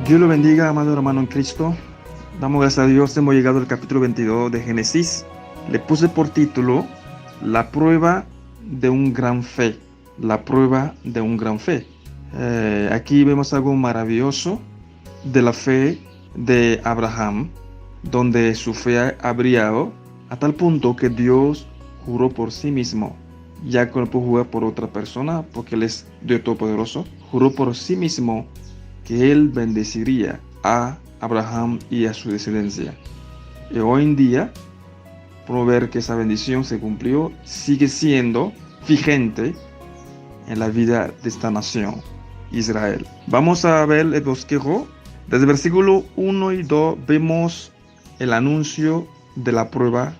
Dios lo bendiga, amado hermano en Cristo. Damos gracias a Dios, hemos llegado al capítulo 22 de Génesis. Le puse por título La prueba de un gran fe. La prueba de un gran fe. Aquí vemos algo maravilloso de la fe de Abraham, donde su fe ha brillado a tal punto que Dios juró por sí mismo, ya que no pudo jurar por otra persona, porque Él es Dios Todopoderoso. Juró por sí mismo que Él bendeciría a Abraham y a su descendencia. Y hoy en día, por ver que esa bendición se cumplió, sigue siendo vigente en la vida de esta nación, Israel. Vamos a ver el bosquejo. Desde el versículo 1 y 2 vemos el anuncio de la prueba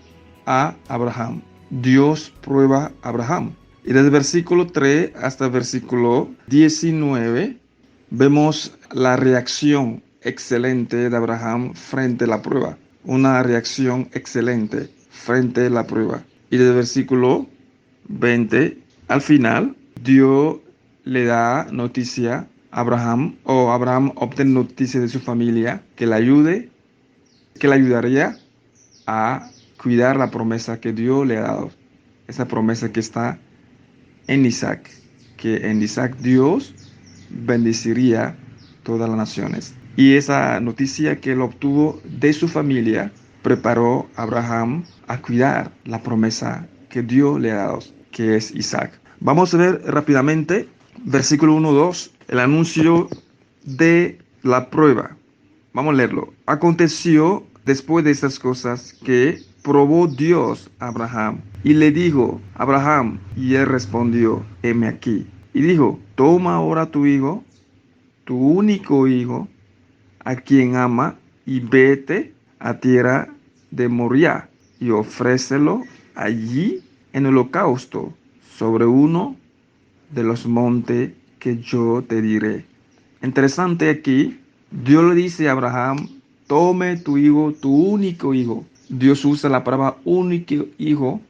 a Abraham. Dios prueba a Abraham. Y desde el versículo 3 hasta el versículo 19 vemos la reacción excelente de Abraham frente a la prueba. Una reacción excelente frente a la prueba. Y desde el versículo 20 al final, Dios le da noticia a Abraham, o Abraham obtiene noticia de su familia que le ayude, que le ayudaría a cuidar la promesa que Dios le ha dado. Esa promesa que está en Isaac, que en Isaac Dios bendeciría todas las naciones. Y esa noticia que él obtuvo de su familia preparó a Abraham a cuidar la promesa que Dios le ha dado, que es Isaac. Vamos a ver rápidamente, versículo 1-2, el anuncio de la prueba. Vamos a leerlo. Aconteció después de estas cosas que probó Dios a Abraham y le dijo, Abraham, y él respondió, heme aquí. Y dijo, toma ahora tu hijo, tu único hijo, a quien ama, y vete a tierra de Moriah y ofrécelo allí en holocausto sobre uno de los montes que yo te diré. Interesante aquí, Dios le dice a Abraham, tome tu hijo, tu único hijo. Dios usa la palabra único hijo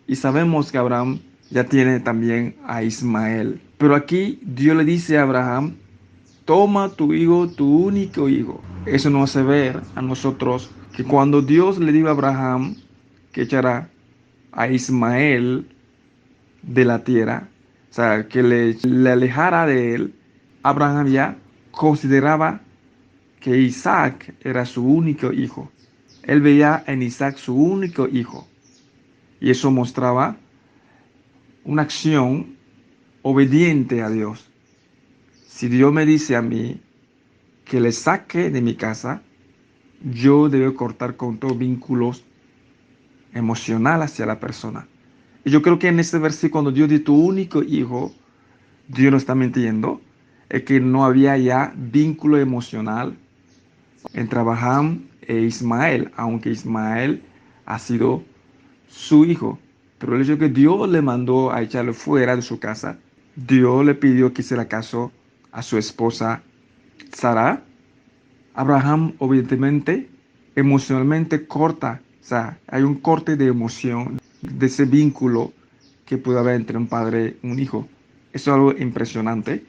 y sabemos que Abraham ya tiene también a Ismael. Pero aquí Dios le dice a Abraham, toma tu hijo, tu único hijo. Eso nos hace ver a nosotros que cuando Dios le dijo a Abraham que echará a Ismael de la tierra, o sea, que le alejara de él, Abraham ya consideraba que Isaac era su único hijo. Él veía en Isaac su único hijo. Y eso mostraba una acción obediente a Dios. Si Dios me dice a mí que le saque de mi casa, yo debo cortar con todo vínculos emocional hacia la persona. Y yo creo que en este versículo, cuando Dios dice tu único hijo, Dios no está mintiendo. Es que no había ya vínculo emocional entre Abraham e Ismael, aunque Ismael ha sido su hijo. Pero el hecho de que Dios le mandó a echarle fuera de su casa, Dios le pidió que hiciera caso a su esposa Sara. Abraham, obviamente, emocionalmente corta, o sea, hay un corte de emoción, de ese vínculo que puede haber entre un padre y un hijo. Eso es algo impresionante.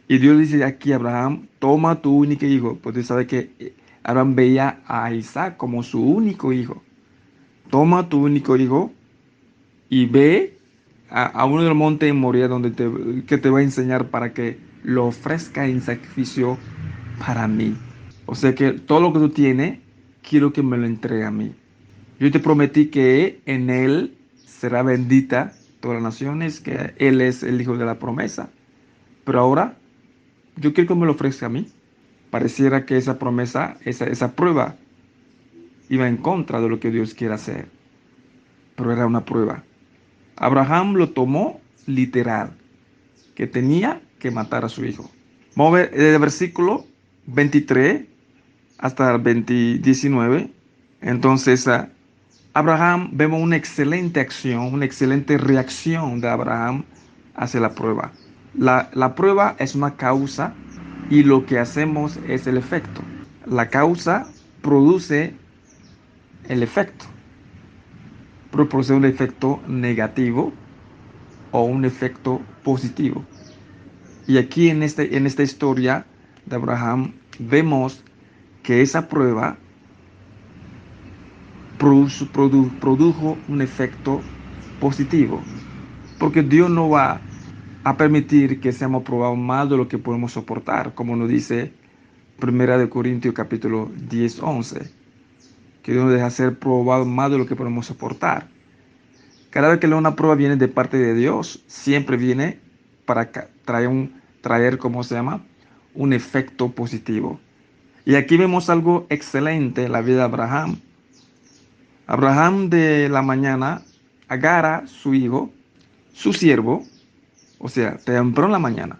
Y Dios dice aquí a Abraham, toma tu único hijo. Pues tú sabes que Abraham veía a Isaac como su único hijo. Toma tu único hijo y ve a uno de los montes de Moria que te va a enseñar para que lo ofrezca en sacrificio para mí. O sea que todo lo que tú tienes, quiero que me lo entregue a mí. Yo te prometí que en él será bendita todas las naciones, que él es el hijo de la promesa. Pero ahora, yo quiero que me lo ofrezca a mí. Pareciera que esa promesa, esa prueba, iba en contra de lo que Dios quiere hacer. Pero era una prueba. Abraham lo tomó literal, que tenía que matar a su hijo. Vamos a ver desde el versículo 23 hasta el 19. Entonces, Abraham, vemos una excelente acción, una excelente reacción de Abraham hacia la prueba. La prueba es una causa y lo que hacemos es el efecto. La causa produce el efecto. Pero produce un efecto negativo o un efecto positivo. Y aquí en esta historia de Abraham vemos que esa prueba produjo un efecto positivo, porque Dios no va a permitir que seamos probados más de lo que podemos soportar, como nos dice Primera de Corintios capítulo 10:11, que Dios nos deja ser probados más de lo que podemos soportar. Cada vez que una prueba viene de parte de Dios, siempre viene para traer, ¿cómo se llama? Un efecto positivo. Y aquí vemos algo excelente en la vida de Abraham. Abraham de la mañana agarra su hijo, su siervo, o sea, temprano en la mañana.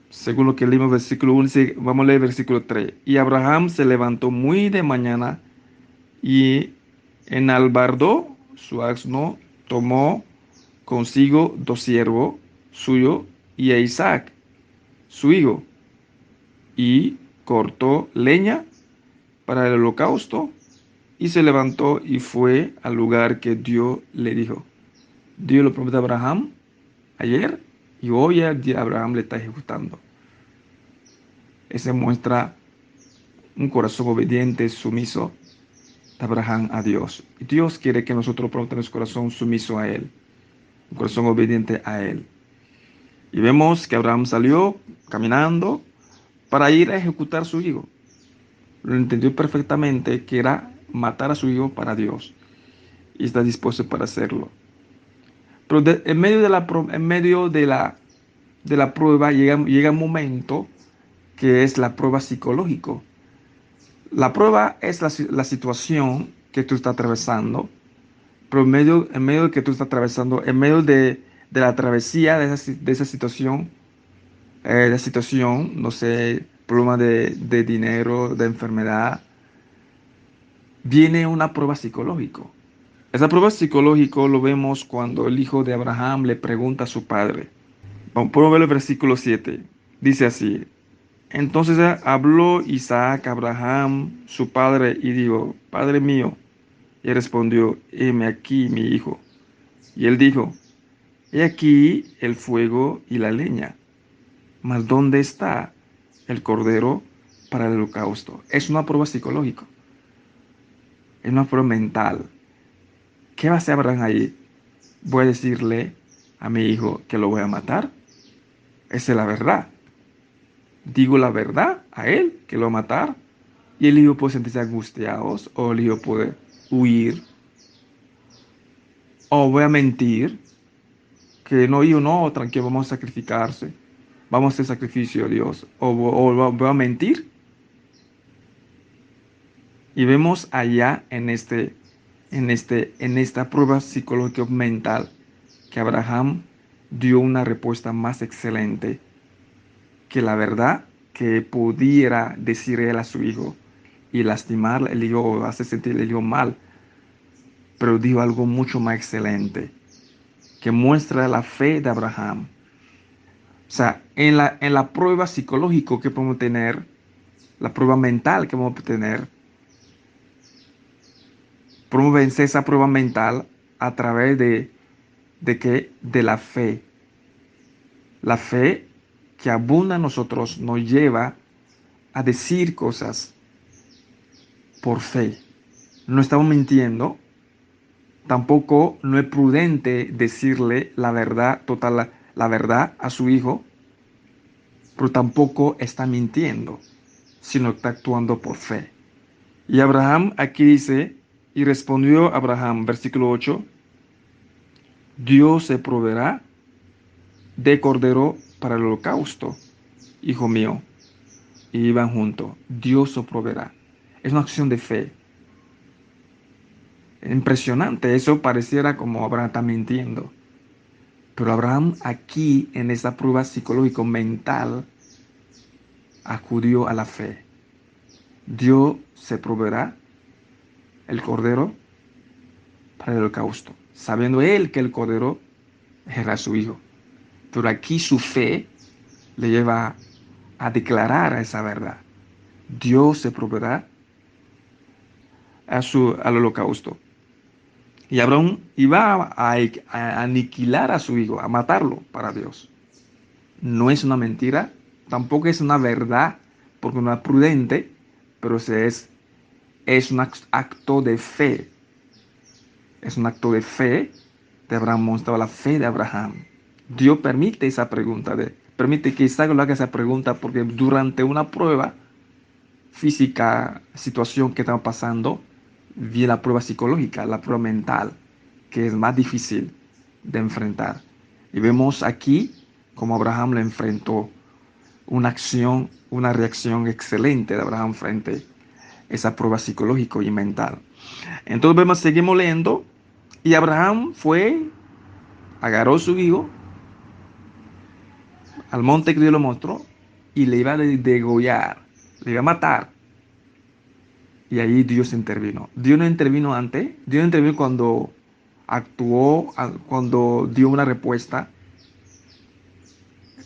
Según lo que leímos versículo 1, vamos a leer versículo 3. Y Abraham se levantó muy de mañana y enalbardó su asno, tomó consigo 2 siervos suyos y a Isaac, su hijo, y cortó leña para el holocausto y se levantó y fue al lugar que Dios le dijo. Dios lo prometió a Abraham ayer y hoy Abraham le está ejecutando. Ese muestra un corazón obediente, sumiso de Abraham a Dios. Y Dios quiere que nosotros pronto nuestro corazón sumiso a Él, un corazón obediente a Él. Y vemos que Abraham salió caminando para ir a ejecutar a su hijo. Lo entendió perfectamente que era matar a su hijo para Dios y está dispuesto para hacerlo. Pero en medio de la prueba llega un momento que es la prueba psicológica. La prueba es la situación que tú estás atravesando, pero en medio de que tú estás atravesando, en medio de la travesía de esa situación, no sé, problema de dinero, de enfermedad, viene una prueba psicológica. Esa prueba psicológica lo vemos cuando el hijo de Abraham le pregunta a su padre. Podemos ver el versículo 7. Dice así: entonces habló Isaac a Abraham, su padre, y dijo: Padre mío. Y él respondió: heme aquí, mi hijo. Y él dijo: he aquí el fuego y la leña, mas ¿dónde está el cordero para el holocausto? Es una prueba psicológica, es una prueba mental. ¿Qué va a hacer Abraham ahí? ¿Voy a decirle a mi hijo que lo voy a matar? Esa es la verdad. Digo la verdad a él, que lo va a matar, y el hijo puede sentirse angustiado, o el hijo puede huir, o voy a mentir, que no, hijo, no, tranquilo, vamos a sacrificarse, vamos a hacer sacrificio a Dios, o voy a mentir. Y vemos allá en esta prueba psicológica mental que Abraham dio una respuesta más excelente que la verdad que pudiera decir él a su hijo y lastimar el hijo o hacer sentir el hijo mal, pero dijo algo mucho más excelente que muestra la fe de Abraham. O sea, en la prueba psicológica que podemos tener, la prueba mental que podemos tener, podemos vencer esa prueba mental a través de la fe. La fe que abunda en nosotros nos lleva a decir cosas por fe. No estamos mintiendo, tampoco no es prudente decirle la verdad total, la verdad a su hijo, pero tampoco está mintiendo, sino está actuando por fe. Y Abraham aquí dice: y respondió Abraham, versículo 8, Dios se proveerá de cordero para el holocausto, hijo mío. Y iban juntos. Dios se proveerá. Es una acción de fe. Impresionante. Eso pareciera como Abraham está mintiendo. Pero Abraham aquí, en esa prueba psicológica mental, acudió a la fe. Dios se proveerá el cordero para el holocausto, sabiendo él que el cordero era su hijo. Pero aquí su fe le lleva a declarar esa verdad. Dios se proveerá al holocausto. Y Abraham iba a aniquilar a su hijo, a matarlo para Dios. No es una mentira, tampoco es una verdad porque no era prudente, pero es un acto de fe. Es un acto de fe de Abraham, mostraba la fe de Abraham. Dios permite esa pregunta, permite que Isaac lo haga esa pregunta porque durante una prueba física, situación que estamos pasando, viene la prueba psicológica, la prueba mental, que es más difícil de enfrentar. Y vemos aquí cómo Abraham le enfrentó una acción, una reacción excelente de Abraham frente a esa prueba psicológica y mental. Entonces seguimos leyendo, y Abraham agarró a su hijo al monte que Dios lo mostró y le iba a degollar, le iba a matar. Y ahí Dios intervino. Dios no intervino antes, Dios intervino cuando actuó, cuando dio una respuesta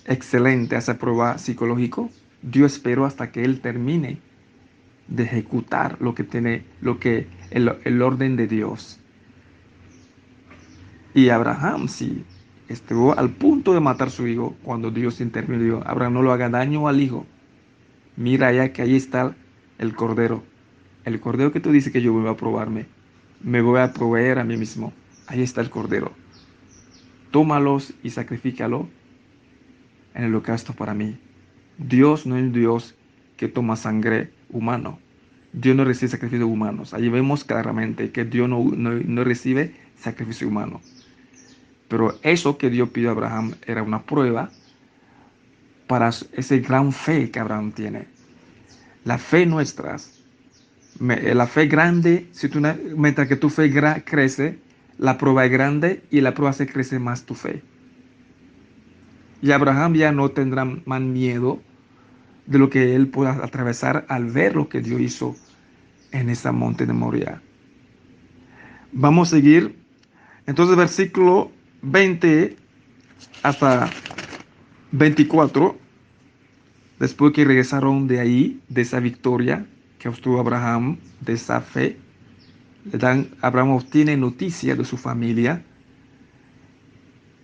excelente a esa prueba psicológica. Dios esperó hasta que él termine de ejecutar el orden de Dios. Y Abraham sí estuvo al punto de matar a su hijo cuando Dios intervino. Dijo: Abraham, no lo haga daño al hijo. Mira ya que ahí está el cordero. El cordero que tú dices que yo voy a probarme. Me voy a proveer a mí mismo. Ahí está el cordero. Tómalos y sacrifícalo en el holocausto para mí. Dios no es un Dios que toma sangre humano. Dios no recibe sacrificios humanos. Allí vemos claramente que Dios no recibe sacrificio humano. Pero eso que Dios pidió a Abraham era una prueba para esa gran fe que Abraham tiene. La fe nuestra, la fe grande, mientras que tu fe crece, la prueba es grande y la prueba se crece más tu fe. Y Abraham ya no tendrá más miedo de lo que él pueda atravesar al ver lo que Dios hizo en esa monte de Moriah. Vamos a seguir. Entonces, versículo 20 hasta 24, después que regresaron de ahí, de esa victoria que obtuvo Abraham, de esa fe, Abraham obtiene noticias de su familia,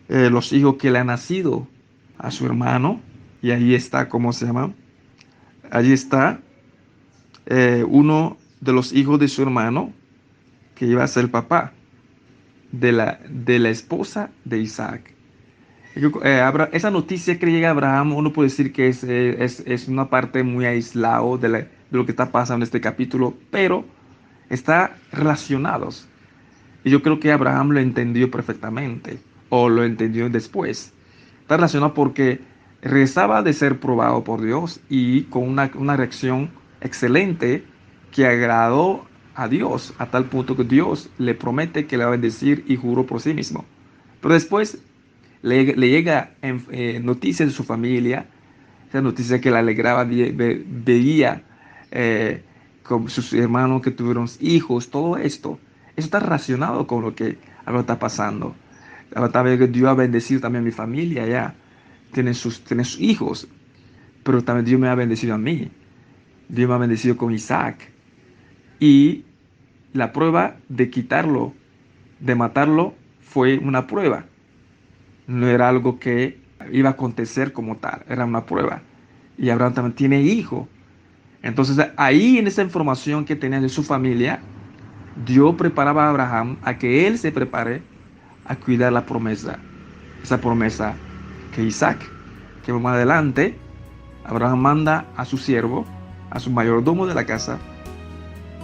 los hijos que le han nacido a su hermano, y ahí está, ¿cómo se llama? Allí está uno de los hijos de su hermano, que iba a ser el papá de la esposa de Isaac. Esa noticia que llega a Abraham, uno puede decir que es una parte muy aislada de lo que está pasando en este capítulo, pero está relacionados. Y yo creo que Abraham lo entendió perfectamente, o lo entendió después. Está relacionado porque regresaba de ser probado por Dios y con una reacción excelente que agradó a Dios, a tal punto que Dios le promete que le va a bendecir y juró por sí mismo. Pero después le llega noticias de su familia, esa noticia que le alegraba, veía con sus hermanos que tuvieron hijos, todo esto. Eso está relacionado con lo que ahora está pasando. Ahora también Dios ha bendecido también a mi familia ya. Tienen sus hijos, pero también Dios me ha bendecido a mí. Dios me ha bendecido con Isaac. Y la prueba de quitarlo, de matarlo, fue una prueba. No era algo que iba a acontecer como tal, era una prueba. Y Abraham también tiene hijo. Entonces ahí en esa información que tenía de su familia, Dios preparaba a Abraham a que él se prepare a cuidar la promesa. Esa promesa que Isaac, que más adelante Abraham manda a su siervo, a su mayordomo de la casa,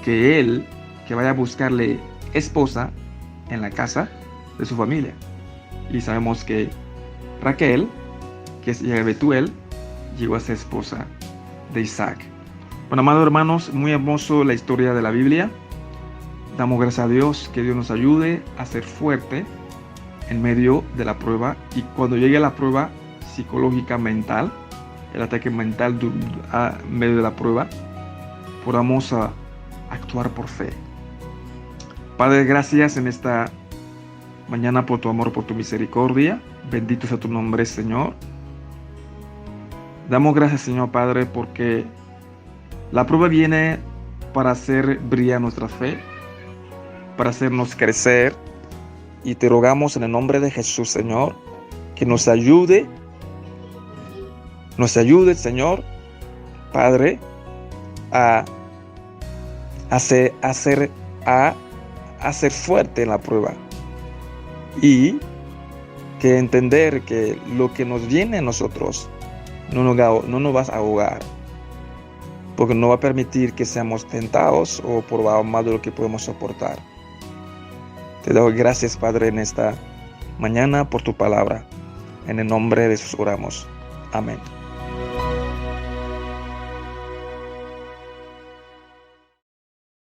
que vaya a buscarle esposa en la casa de su familia. Y sabemos que Raquel, que es hija de Betuel, llegó a ser esposa de Isaac. Bueno, amados hermanos, muy hermoso la historia de la Biblia. Damos gracias a Dios, que Dios nos ayude a ser fuerte en medio de la prueba. Y cuando llegue la prueba psicológica mental, el ataque mental en medio de la prueba, podamos actuar por fe. Padre, gracias en esta mañana por tu amor, por tu misericordia. Bendito sea tu nombre, Señor. Damos gracias, Señor Padre, porque la prueba viene para hacer brillar nuestra fe, para hacernos crecer. Y te rogamos en el nombre de Jesús, Señor, que nos ayude, Señor, Padre, a hacer fuerte en la prueba. Y que entender que lo que nos viene a nosotros no nos va a ahogar, porque no va a permitir que seamos tentados o probados más de lo que podemos soportar. Te doy gracias, Padre, en esta mañana por tu palabra. En el nombre de Jesús oramos. Amén.